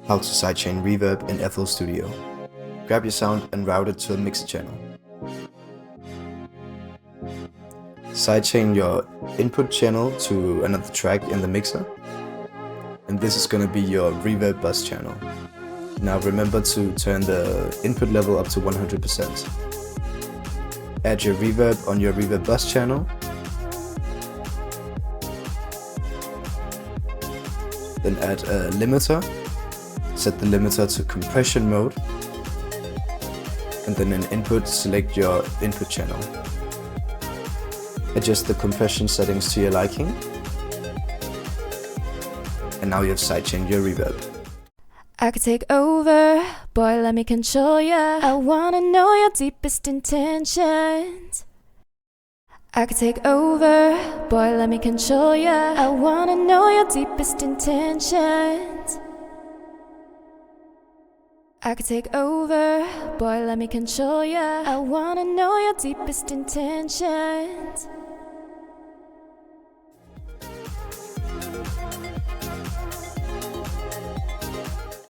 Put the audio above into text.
How to sidechain reverb in FL Studio. Grab your sound and route it to a mixer channel. Sidechain your input channel to another track in the mixer. And this is gonna be your reverb bus channel. Now remember to turn the input level up to 100%. Add your reverb on your reverb bus channel. Then add a limiter. Set the limiter to compression mode. And then in input, select your input channel. Adjust the compression settings to your liking. And now you have sidechained your reverb. I could take over, boy, let me control ya. I wanna know your deepest intentions. I could take over, boy, let me control ya. I wanna know your deepest intentions. I could take over, boy, let me control ya. I wanna know your deepest intentions.